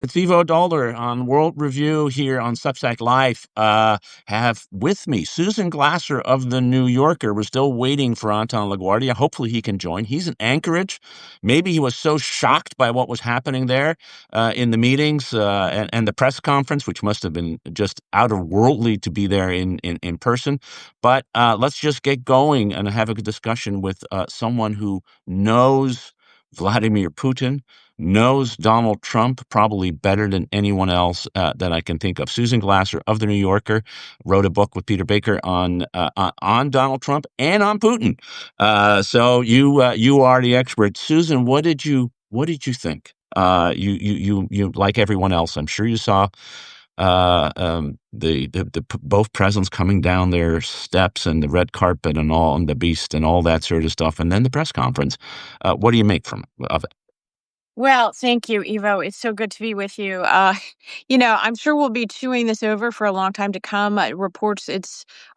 It's Ivo Daalder on World Review here on Substack Live. Have with me Susan Glasser of The New Yorker. We're still waiting for Anton LaGuardia. Hopefully he can join. He's in Anchorage. Maybe he was so shocked by what was happening there in the meetings and the press conference, which must have been just out of worldly to be there in person. But let's just get going and have a good discussion with someone who knows Vladimir Putin, knows Donald Trump probably better than anyone else that I can think of. Susan Glasser of The New Yorker wrote a book with Peter Baker on Donald Trump and on Putin. So you are the expert. Susan, what did you think? You like everyone else, I'm sure you saw both presidents coming down their steps and the red carpet and all, and the beast and all that sort of stuff, and then the press conference. What do you make of it? Well, thank you, Ivo. It's so good to be with you. I'm sure we'll be chewing this over for a long time to come. Reports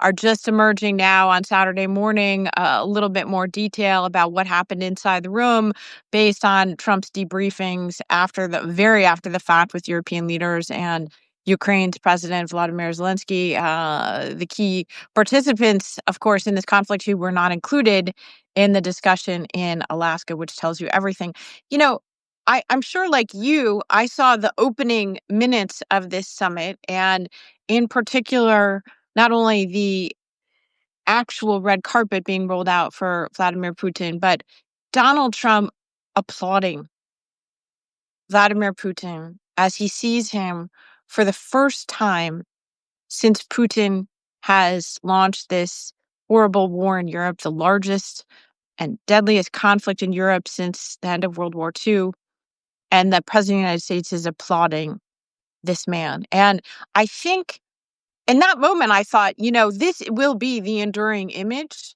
are just emerging now on Saturday morning. A little bit more detail about what happened inside the room, based on Trump's debriefings after the fact with European leaders and Ukraine's President Vladimir Zelensky. The key participants, of course, in this conflict who were not included in the discussion in Alaska, which tells you everything. You know, I'm sure, like you, I saw the opening minutes of this summit, and in particular, not only the actual red carpet being rolled out for Vladimir Putin, but Donald Trump applauding Vladimir Putin as he sees him for the first time since Putin has launched this horrible war in Europe, the largest and deadliest conflict in Europe since the end of World War II. And the president of the United States is applauding this man. And I think in that moment, I thought, this will be the enduring image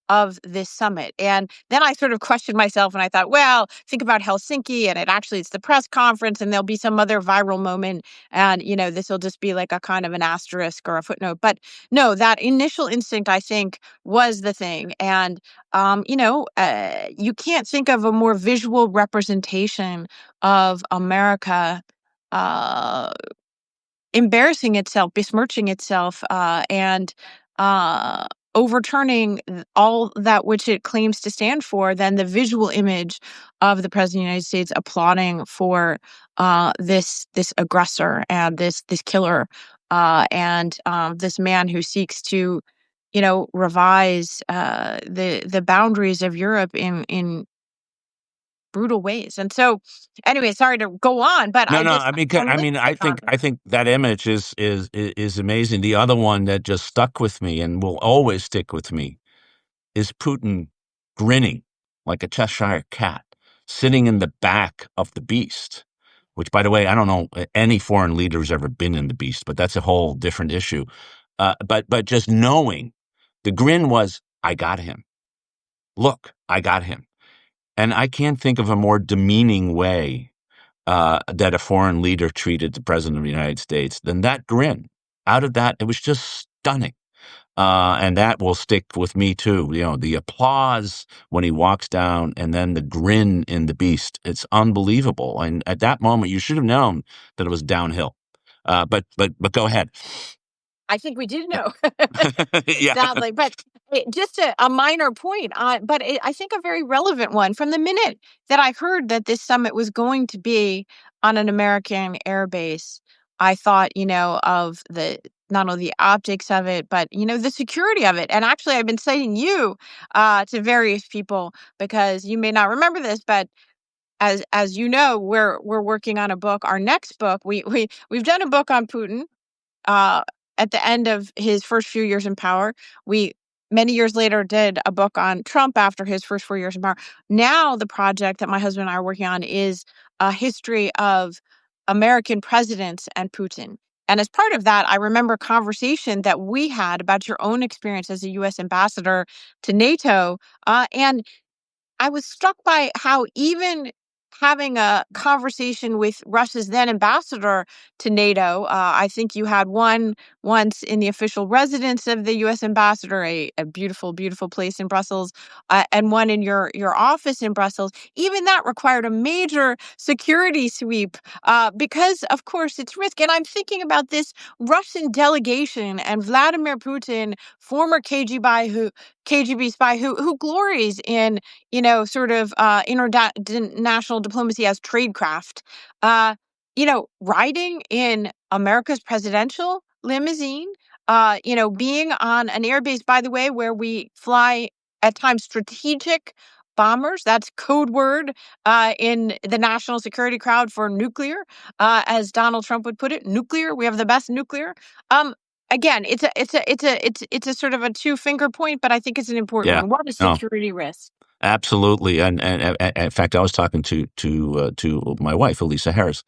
of this summit. And then I sort of questioned myself and I thought, well, think about Helsinki, and it's the press conference, and there'll be some other viral moment. And, this will just be like a kind of an asterisk or a footnote. But no, that initial instinct, I think, was the thing. And, you can't think of a more visual representation of America uh, embarrassing itself, besmirching itself, and uh, overturning all that which it claims to stand for, than the visual image of the president of the United States applauding for this aggressor and this killer, and this man who seeks to, revise the boundaries of Europe in brutal ways. And so, anyway, sorry to go on, but No, I no. just I mean, I'm I think that image is amazing. The other one that just stuck with me and will always stick with me is Putin grinning like a Cheshire cat, sitting in the back of the beast. Which, by the way, I don't know any foreign leader who's ever been in the beast, but that's a whole different issue. But just knowing the grin was, I got him. Look, I got him, and I can't think of a more demeaning way that a foreign leader treated the president of the United States than that grin. Out of that, it was just stunning. And that will stick with me too. The applause when he walks down and then the grin in the beast. It's unbelievable. And at that moment, you should have known that it was downhill. But go ahead. I think we did Yeah. know. Yeah. Sadly, but just a minor point, but I think a very relevant one. From the minute that I heard that this summit was going to be on an American airbase, I thought, of the not only the optics of it, but the security of it. And actually, I've been citing you to various people, because you may not remember this, but as you know, we're working on a book. Our next book, we've done a book on Putin uh, at the end of his first few years in power. We many years later did a book on Trump after his first 4 years in power. Now the project that my husband and I are working on is a history of American presidents and Putin. And as part of that, I remember a conversation that we had about your own experience as a U.S. ambassador to NATO. And I was struck by how even having a conversation with Russia's then ambassador to NATO. I think you had one once in the official residence of the U.S. ambassador, a beautiful, beautiful place in Brussels, and one in your office in Brussels. Even that required a major security sweep because, of course, it's risk. And I'm thinking about this Russian delegation and Vladimir Putin, former KGB spy who glories in sort of international diplomacy as tradecraft, riding in America's presidential limousine, being on an airbase, by the way, where we fly at times strategic bombers. That's code word in the national security crowd for nuclear, as Donald Trump would put it, nuclear. We have the best nuclear. Um, Again, it's a sort of a two-finger point, but I think it's an important Yeah. one. What a No, security risk. absolutely. And in fact, I was talking to my wife, Elisa Harris,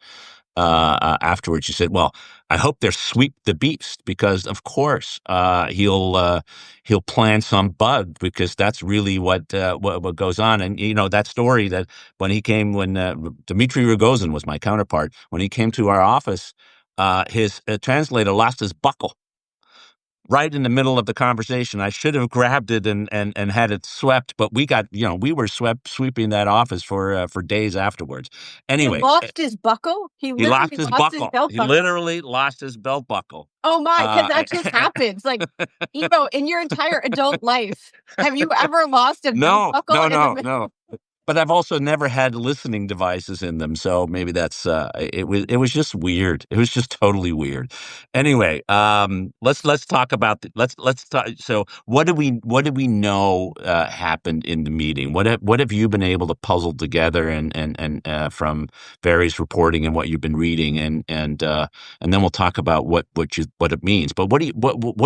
afterwards. She said, "Well, I hope they're sweep the beast because, of course, he'll plant some bug because that's really what goes on." And that story that when Dmitry Rogozin was my counterpart, when he came to our office, his translator lost his buckle right in the middle of the conversation. I should have grabbed it and had it swept, but we were sweeping that office for days afterwards. He Anyway, lost his buckle? He he lost literally his lost his buckle. belt He buckle. literally lost his belt buckle. Oh my, because Uh, that just happens. Like, in your entire adult life, have you ever lost a belt no, buckle no, in the no, middle? no. But I've also never had listening devices in them, so maybe it was just weird. It was just totally weird. Anyway, let's talk about let's talk. So what do we know happened in the meeting? What have you been able to puzzle together and from various reporting and what you've been reading and then we'll talk about what it means. But what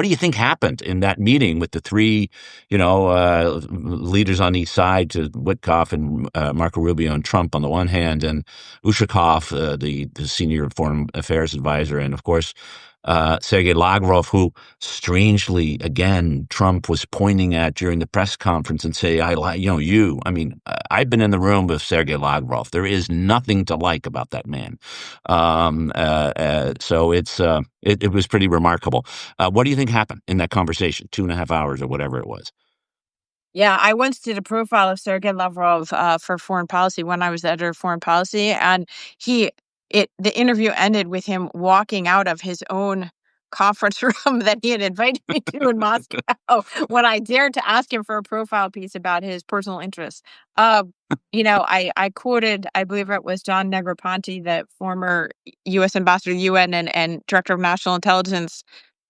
do you think happened in that meeting with the three leaders on each side, to Witkoff and Marco Rubio and Trump on the one hand, and Ushakov, the senior foreign affairs advisor, and of course Sergei Lavrov, who strangely again Trump was pointing at during the press conference and say, "I like you." I mean, I've been in the room with Sergei Lavrov. There is nothing to like about that man. So it was pretty remarkable. What do you think happened in that conversation, 2.5 hours or whatever it was? Yeah, I once did a profile of Sergei Lavrov for Foreign Policy when I was the editor of Foreign Policy, and the interview ended with him walking out of his own conference room that he had invited me to in Moscow when I dared to ask him for a profile piece about his personal interests. I quoted, I believe it was John Negroponte, the former U.S. ambassador to the UN and director of national intelligence,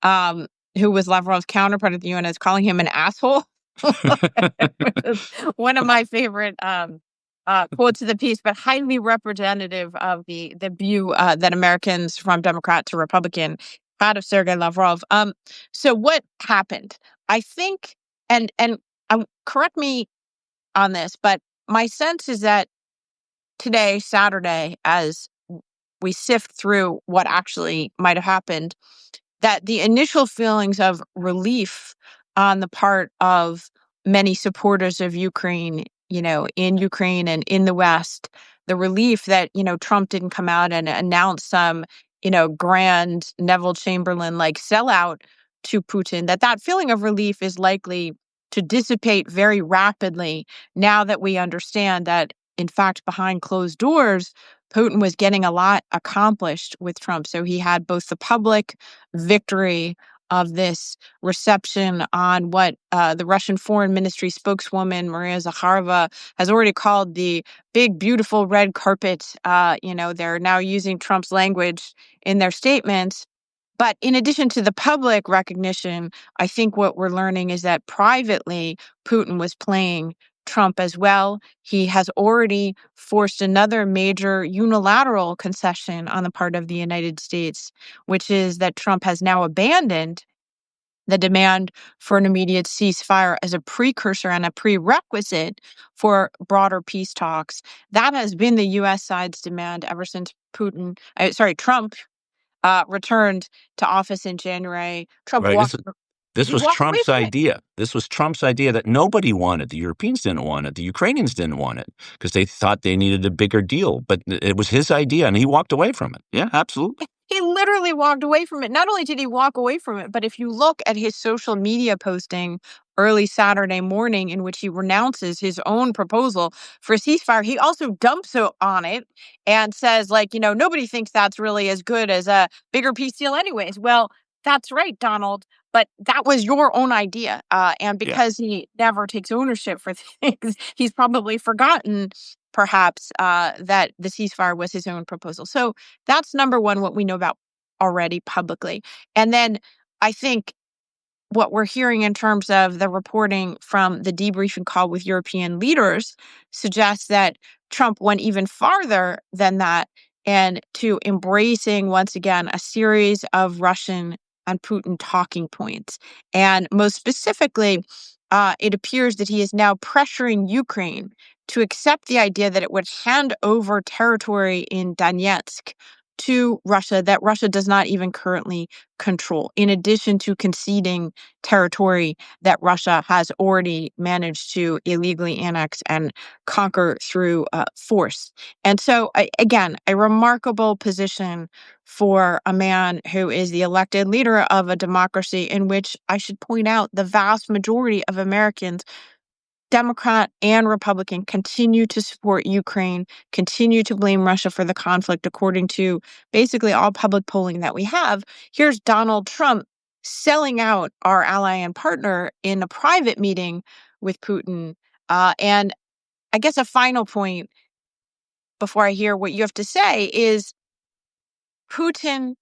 um, who was Lavrov's counterpart at the UN, as calling him an asshole. Which is one of my favorite quotes of the piece, but highly representative of the view that Americans from Democrat to Republican had of Sergei Lavrov. So what happened? I think, and correct me on this, but my sense is that today, Saturday, as we sift through what actually might have happened, that the initial feelings of relief on the part of many supporters of Ukraine, in Ukraine and in the West, the relief that, Trump didn't come out and announce some, grand Neville Chamberlain like sellout to Putin, that feeling of relief is likely to dissipate very rapidly now that we understand that, in fact, behind closed doors, Putin was getting a lot accomplished with Trump. So he had both the public victory of this reception on what the Russian Foreign Ministry spokeswoman Maria Zakharova has already called the big, beautiful red carpet. They're now using Trump's language in their statements. But in addition to the public recognition, I think what we're learning is that privately, Putin was playing Trump as well. He has already forced another major unilateral concession on the part of the United States, which is that Trump has now abandoned the demand for an immediate ceasefire as a precursor and a prerequisite for broader peace talks. That has been the U.S. side's demand ever since Trump returned to office in January. Trump Right. walked. This He was walked away Trump's from it. idea. This was Trump's idea that nobody wanted. The Europeans didn't want it. The Ukrainians didn't want it because they thought they needed a bigger deal. But it was his idea, and he walked away from it. Yeah, absolutely. He literally walked away from it. Not only did he walk away from it, but if you look at his social media posting early Saturday morning in which he renounces his own proposal for a ceasefire, he also dumps on it and says, like, nobody thinks that's really as good as a bigger peace deal anyways. Well, that's right, Donald, but that was your own idea. And Yeah. because he never takes ownership for things, he's probably forgotten perhaps that the ceasefire was his own proposal. So that's number one, what we know about already publicly. And then I think what we're hearing in terms of the reporting from the debriefing call with European leaders suggests that Trump went even farther than that and to embracing, once again, a series of Russian and Putin talking points. And most specifically, it appears that he is now pressuring Ukraine to accept the idea that it would hand over territory in Donetsk to Russia that Russia does not even currently control, in addition to conceding territory that Russia has already managed to illegally annex and conquer through force. And so, again, a remarkable position for a man who is the elected leader of a democracy in which, I should point out, the vast majority of Americans, Democrat and Republican, continue to support Ukraine, continue to blame Russia for the conflict, according to basically all public polling that we have. Here's Donald Trump selling out our ally and partner in a private meeting with Putin. And I guess a final point before I hear what you have to say is Putin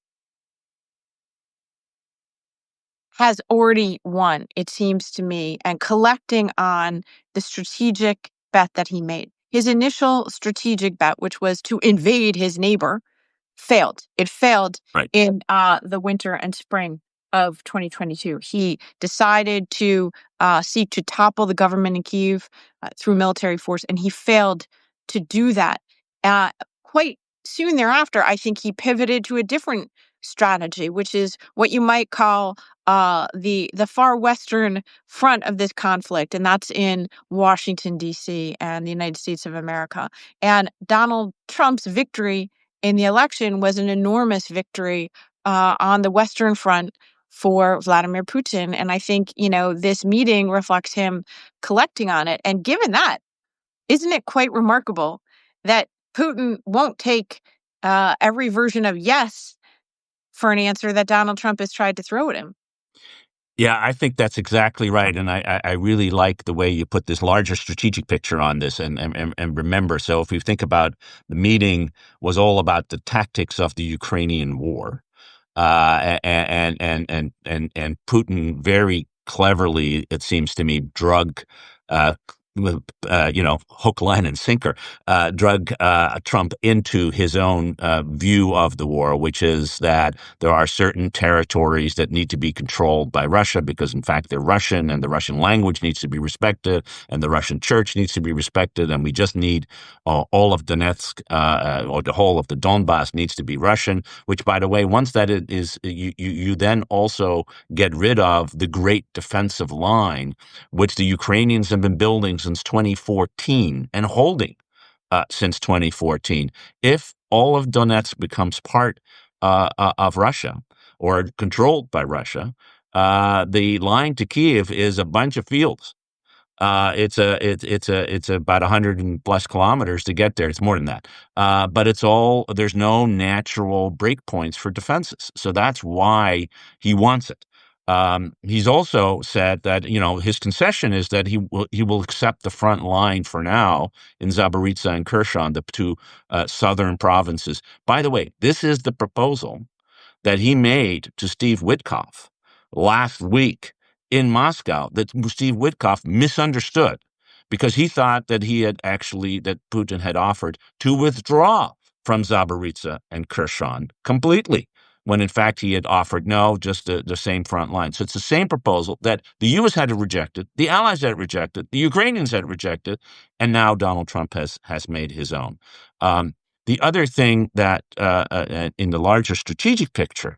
has already won, it seems to me, and collecting on the strategic bet that he made. His initial strategic bet, which was to invade his neighbor, failed. It failed Right. in the winter and spring of 2022. He decided to seek to topple the government in Kyiv through military force, and he failed to do that. Uh, Quite soon thereafter, I think he pivoted to a different strategy, which is what you might call the far western front of this conflict, and that's in Washington D.C. and the United States of America. And Donald Trump's victory in the election was an enormous victory on the Western Front for Vladimir Putin. And I think, this meeting reflects him collecting on it. And given that, isn't it quite remarkable that Putin won't take every version of yes for an answer that Donald Trump has tried to throw at him? Yeah, I think that's exactly right, and I really like the way you put this larger strategic picture on this, and remember. So if we think about the meeting was all about the tactics of the Ukrainian war, and Putin very cleverly, it seems to me, drug uh, with hook, line, and sinker, drug Trump into his own view of the war, which is that there are certain territories that need to be controlled by Russia because, in fact, they're Russian, and the Russian language needs to be respected, and the Russian church needs to be respected, and we just need all of Donetsk or the whole of the Donbass needs to be Russian. Which, by the way, once that is, you then also get rid of the great defensive line, which the Ukrainians have been building since 2014 and holding since 2014. If all of Donetsk becomes part of Russia or controlled by Russia, the line to Kiev is a bunch of fields. It's about 100 and plus kilometers to get there. It's more than that. But there's no natural breakpoints for defenses. So that's why he wants it. He's also said that, his concession is that he will accept the front line for now in Zaporizhzhia and Kherson, the two southern provinces. By the way, this is the proposal that he made to Steve Witkoff last week in Moscow that Steve Witkoff misunderstood because he thought that that Putin had offered to withdraw from Zaporizhzhia and Kherson completely, when in fact he had offered no, just the same front line. So it's the same proposal that the U.S. had rejected, the Allies had rejected, the Ukrainians had rejected, and now Donald Trump has made his own. The other thing that in the larger strategic picture,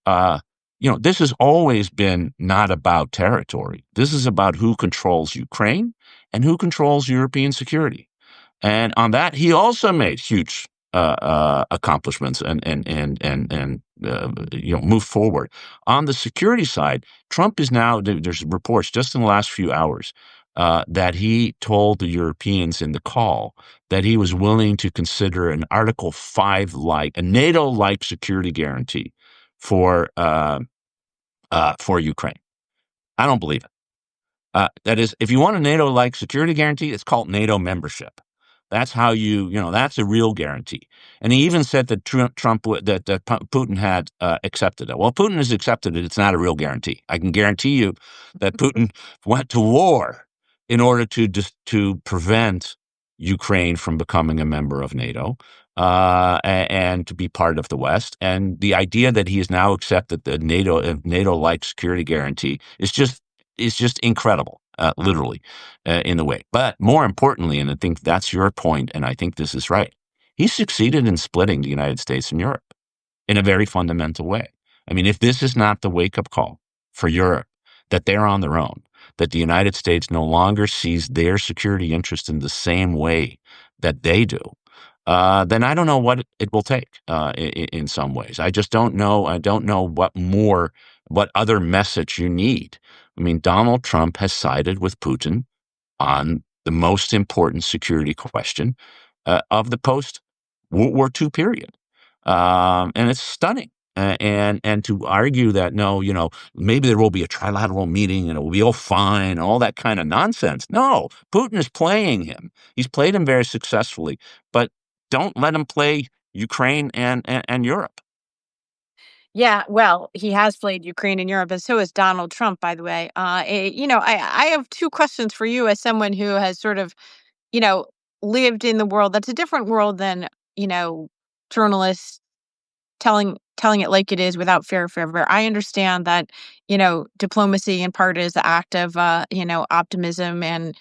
uh, this has always been not about territory. This is about who controls Ukraine and who controls European security. And on that, he also made huge accomplishments and moved forward. On the security side, Trump is now there's reports just in the last few hours that he told the Europeans in the call that he was willing to consider an Article 5 like a NATO like security guarantee for for Ukraine. I don't believe it. That is, if you want a NATO-like security guarantee, it's called NATO membership. That's how that's a real guarantee. And he even said that that Putin had accepted it. Well, Putin has accepted it. It's not a real guarantee. I can guarantee you that Putin went to war in order to prevent Ukraine from becoming a member of NATO and to be part of the West. And the idea that he has now accepted the NATO-like security guarantee is just incredible, literally, in the way. But more importantly, and I think that's your point, and I think this is right, he succeeded in splitting the United States and Europe in a very fundamental way. I mean, if this is not the wake-up call for Europe, that they're on their own, that the United States no longer sees their security interest in the same way that they do, then I don't know what it will take in some ways. I just don't know. I don't know what other message you need. I mean, Donald Trump has sided with Putin on the most important security question of the post-World War II period. And it's stunning. And to argue that, no, maybe there will be a trilateral meeting and it will be all fine, all that kind of nonsense. No, Putin is playing him. He's played him very successfully, but don't let him play Ukraine and Europe. Yeah, well, he has played Ukraine and Europe, and so has Donald Trump, by the way. I have two questions for you as someone who has sort of, you know, lived in the world that's a different world than, journalists telling it like it is without fear or favor. I understand that, diplomacy in part is the act of optimism and,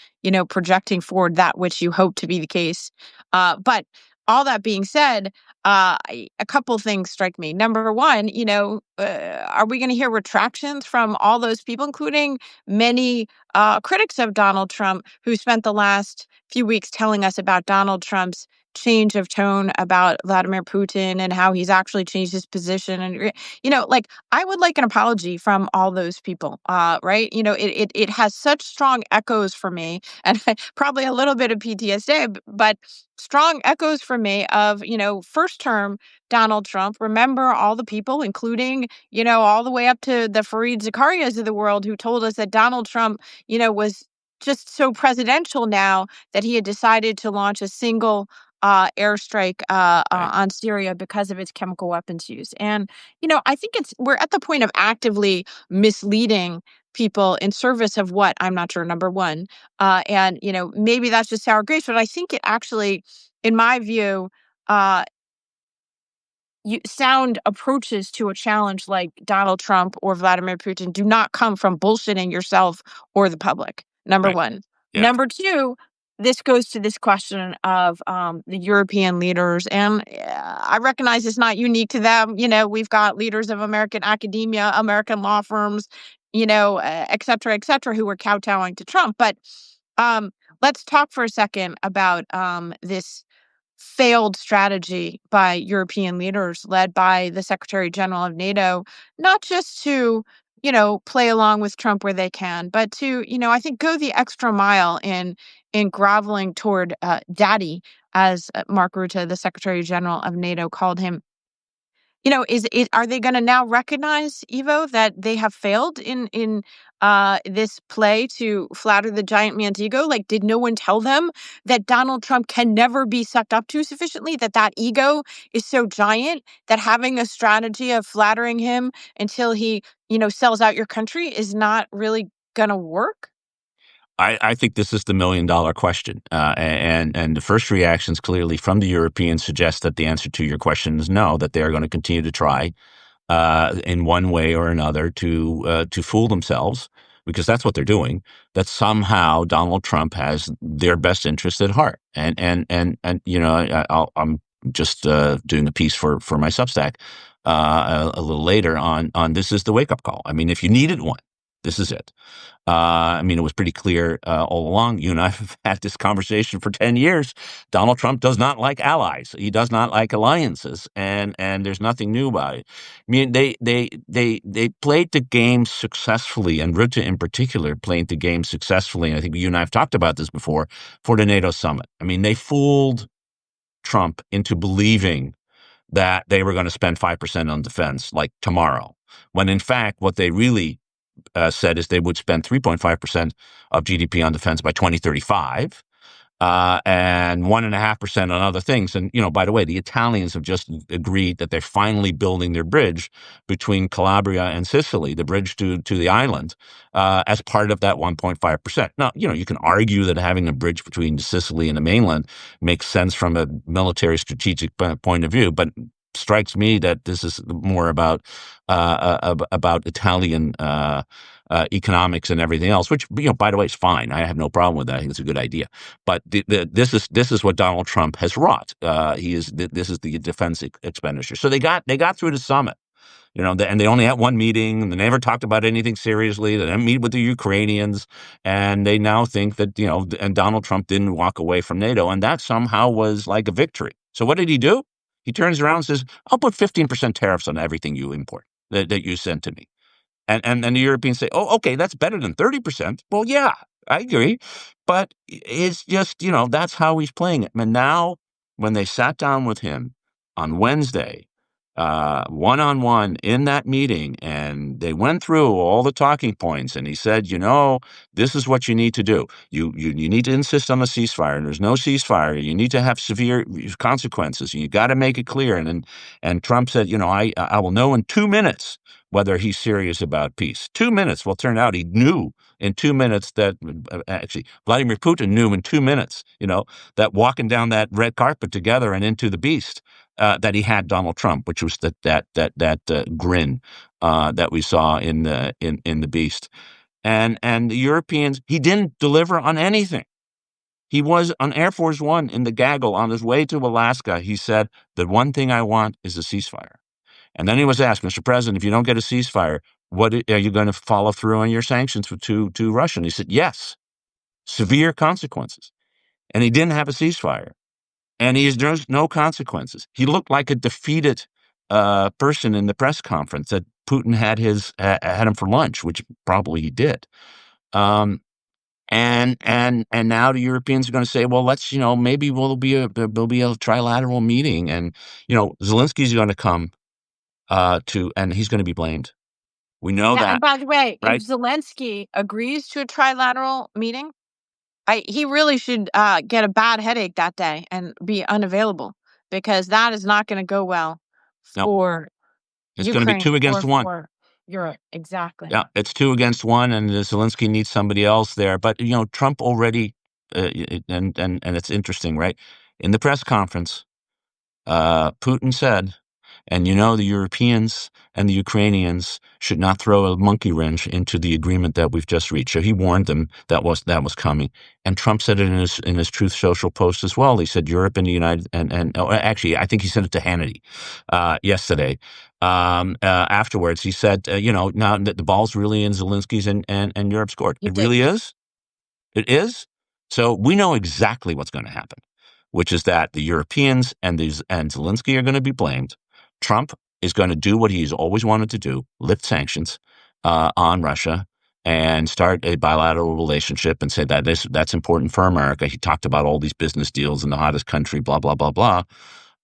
projecting forward that which you hope to be the case. But all that being said, a couple things strike me. Number one, are we going to hear retractions from all those people, including many critics of Donald Trump who spent the last few weeks telling us about Donald Trump's change of tone about Vladimir Putin and how he's actually changed his position. And, I would like an apology from all those people, right? It has such strong echoes for me and probably a little bit of PTSD, but strong echoes for me of, first term Donald Trump. Remember all the people, including, all the way up to the Fareed Zakarias of the world who told us that Donald Trump, was just so presidential now that he had decided to launch a single airstrike Right. on Syria because of its chemical weapons use. And, I think we're at the point of actively misleading people in service of what I'm not sure, number one. And, maybe that's just sour grapes, but I think it actually, in my view, uh, sound approaches to a challenge like Donald Trump or Vladimir Putin do not come from bullshitting yourself or the public. Number Right. one. Yeah. Number two, this goes to this question of the European leaders, and I recognize it's not unique to them. We've got leaders of American academia, American law firms, et cetera, who are kowtowing to Trump. But let's talk for a second about this failed strategy by European leaders led by the Secretary General of NATO, not just to, play along with Trump where they can, but to, I think go the extra mile in groveling toward daddy, as Mark Rutte, the Secretary General of NATO, called him. Are they going to now recognize, Ivo, that they have failed in this play to flatter the giant man's ego? Like, did no one tell them that Donald Trump can never be sucked up to sufficiently? That ego is so giant that having a strategy of flattering him until he, sells out your country is not really going to work? I think this is the $1 million question, and the first reactions clearly from the Europeans suggest that the answer to your question is no, that they are going to continue to try in one way or another to fool themselves, because that's what they're doing. That somehow Donald Trump has their best interest at heart, and I'm just doing a piece for my Substack. a little later on this is the wake up call. I mean, if you needed one, this is it. I mean, it was pretty clear all along. You and I have had this conversation for 10 years. Donald Trump does not like allies. He does not like alliances, and there's nothing new about it. I mean, they played the game successfully, and Rutte in particular played the game successfully. And I think you and I have talked about this before for the NATO summit. I mean, they fooled Trump into believing that they were going to spend 5% on defense like tomorrow, when in fact what they really said is they would spend 3.5% of GDP on defense by 2035, and 1.5% on other things. And, by the way, the Italians have just agreed that they're finally building their bridge between Calabria and Sicily, the bridge to the island, as part of that 1.5%. Now, you can argue that having a bridge between Sicily and the mainland makes sense from a military strategic point of view, but strikes me that this is more about Italian economics and everything else, which, by the way, is fine. I have no problem with that. I think it's a good idea. But this is what Donald Trump has wrought. This is the defense expenditure. So they got through the summit. And they only had one meeting, and they never talked about anything seriously. They didn't meet with the Ukrainians, and they now think that, and Donald Trump didn't walk away from NATO, and that somehow was like a victory. So what did he do? He turns around and says, I'll put 15% tariffs on everything you import that you send to me. And the Europeans say, oh, okay, that's better than 30%. Well, yeah, I agree. But it's just, that's how he's playing it. And now when they sat down with him on Wednesday, one-on-one in that meeting, and they went through all the talking points, and he said, this is what you need to do. You need to insist on a ceasefire, and there's no ceasefire. You need to have severe consequences. You got to make it clear. And Trump said, I will know in 2 minutes whether he's serious about peace. 2 minutes. Well, turned out he knew in 2 minutes that actually Vladimir Putin knew in 2 minutes, that walking down that red carpet together and into the beast, that he had Donald Trump, which was that grin that we saw in the beast, and the Europeans. He didn't deliver on anything. He was on Air Force One in the gaggle on his way to Alaska. He said, the one thing I want is a ceasefire. And then he was asked, Mr. President, if you don't get a ceasefire, what are you going to follow through on your sanctions to Russia? And he said, yes, severe consequences. And he didn't have a ceasefire. And there's no consequences. He looked like a defeated person in the press conference that Putin had him for lunch, which probably he did. And now the Europeans are going to say, well, let's, maybe there'll be a trilateral meeting, and Zelensky's going to come and he's going to be blamed. We know Yeah, that. and by the way, right? if Zelensky agrees to a trilateral meeting, he really should get a bad headache that day and be unavailable, because that is not going to go well No, for it's going to be Ukraine 2 against or 1. for Europe. Exactly. Yeah, it's 2 against 1, and Zelensky needs somebody else there. But Trump already, and it's interesting, right? In the press conference, Putin said, and the Europeans and the Ukrainians should not throw a monkey wrench into the agreement that we've just reached. So he warned them that was coming. And Trump said it in his Truth Social post as well. He said Europe and the United actually, I think he said it to Hannity yesterday. Afterwards, he said, now that the ball's really in Zelensky's and Europe's court. It really is. It is. So we know exactly what's going to happen, which is that the Europeans and Zelensky are going to be blamed. Trump is going to do what he's always wanted to do, lift sanctions on Russia and start a bilateral relationship and say that's important for America. He talked about all these business deals in the hottest country, blah, blah, blah, blah.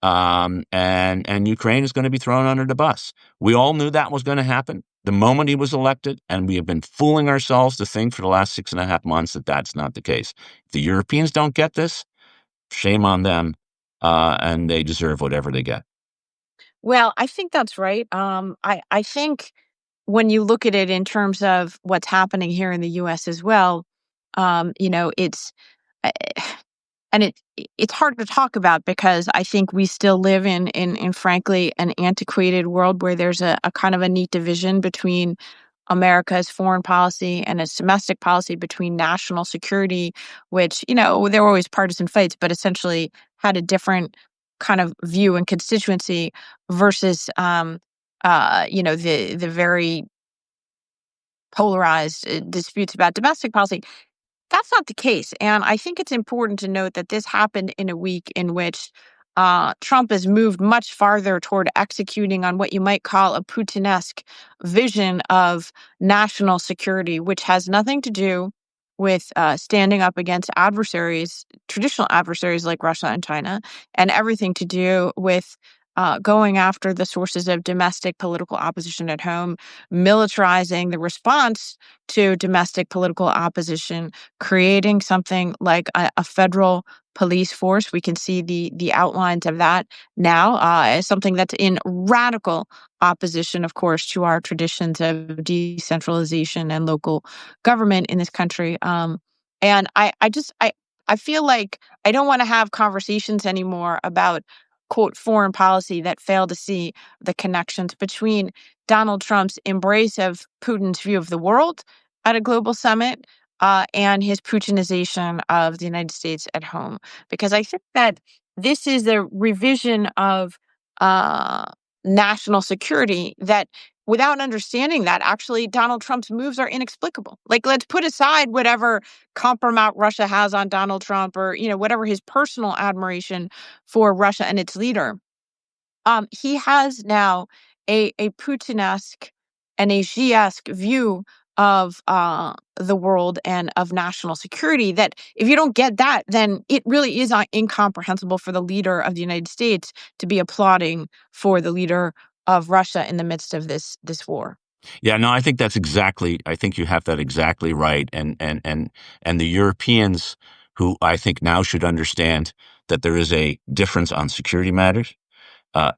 And Ukraine is going to be thrown under the bus. We all knew that was going to happen the moment he was elected, and we have been fooling ourselves to think for the last 6.5 months that that's not the case. If the Europeans don't get this, shame on them, and they deserve whatever they get. Well, I think that's right. I think when you look at it in terms of what's happening here in the U.S. as well, it's uh, and it's hard to talk about, because I think we still live in frankly an antiquated world where there's a kind of a neat division between America's foreign policy and its domestic policy, between national security, which, there were always partisan fights, but essentially had a different kind of view and constituency, versus the very polarized disputes about domestic policy. That's not the case. And I think it's important to note that this happened in a week in which Trump has moved much farther toward executing on what you might call a Putinesque vision of national security, which has nothing to do with standing up against adversaries, traditional adversaries like Russia and China, and everything to do with going after the sources of domestic political opposition at home, militarizing the response to domestic political opposition, creating something like a federal police force. We can see the outlines of that now as something that's in radical opposition, of course, to our traditions of decentralization and local government in this country. And I feel like I don't want to have conversations anymore about quote foreign policy that fail to see the connections between Donald Trump's embrace of Putin's view of the world at a global summit and his Putinization of the United States at home. Because I think that this is a revision of uh, national security that, without understanding that, actually Donald Trump's moves are inexplicable. Like, let's put aside whatever compromise Russia has on Donald Trump, or whatever his personal admiration for Russia and its leader. He has now a Putinesque and a Xi-esque view of the world and of national security, that if you don't get that, then it really is incomprehensible for the leader of the United States to be applauding for the leader of Russia in the midst of this war. Yeah, no, I think you have that exactly right. And the Europeans, who I think now should understand that there is a difference on security matters.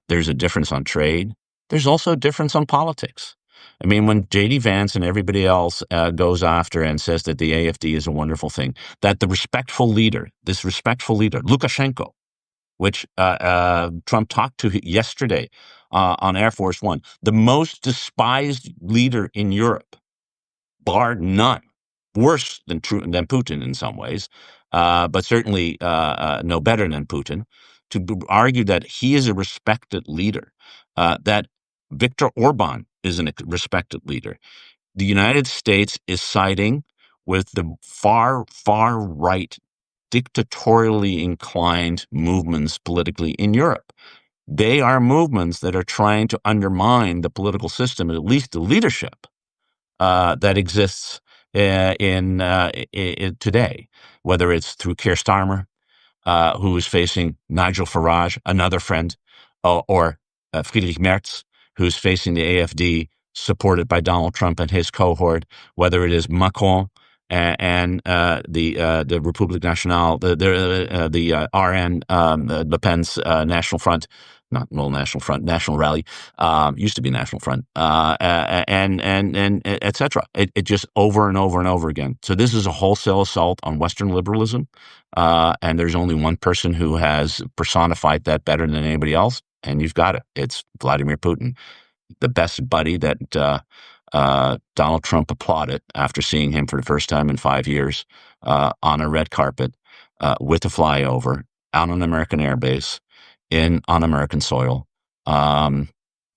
There's a difference on trade. There's also a difference on politics. I mean, when J.D. Vance and everybody else goes after and says that the AFD is a wonderful thing, that this respectful leader, Lukashenko, which Trump talked to yesterday on Air Force One, the most despised leader in Europe, bar none, worse than Putin in some ways, but certainly no better than Putin, to argue that he is a respected leader, that Viktor Orban is a respected leader. The United States is siding with the far, far right, dictatorially inclined movements politically in Europe. They are movements that are trying to undermine the political system, at least the leadership that exists today, whether it's through Keir Starmer, who is facing Nigel Farage, another friend, or Friedrich Merz, who's facing the AfD, supported by Donald Trump and his cohort, whether it is Macron and the République Nationale, the RN, Le Pen's National Front, not well, National Front, National Rally, used to be National Front, and et cetera. It just over and over and over again. So this is a wholesale assault on Western liberalism. And there's only one person who has personified that better than anybody else, and you've got it. It's Vladimir Putin, the best buddy that Donald Trump applauded after seeing him for the first time in 5 years on a red carpet with a flyover out on an American airbase on American soil.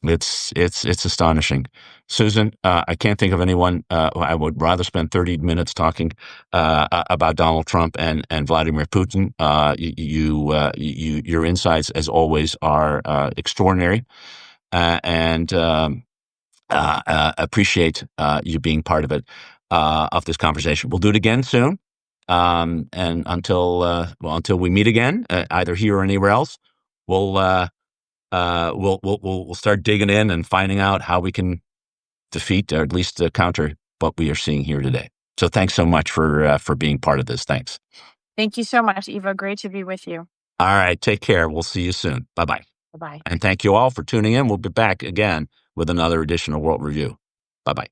It's astonishing. Susan, I can't think of anyone. I would rather spend 30 minutes talking about Donald Trump and Vladimir Putin. Your insights, as always, are extraordinary, and appreciate you being part of it, of this conversation. We'll do it again soon. And until we meet again, either here or anywhere else, we'll we'll start digging in and finding out how we can defeat, or at least counter, what we are seeing here today. So thanks so much for being part of this. Thanks. Thank you so much, Ivo. Great to be with you. All right, take care. We'll see you soon. Bye bye. Bye bye. And thank you all for tuning in. We'll be back again with another edition of World Review. Bye bye.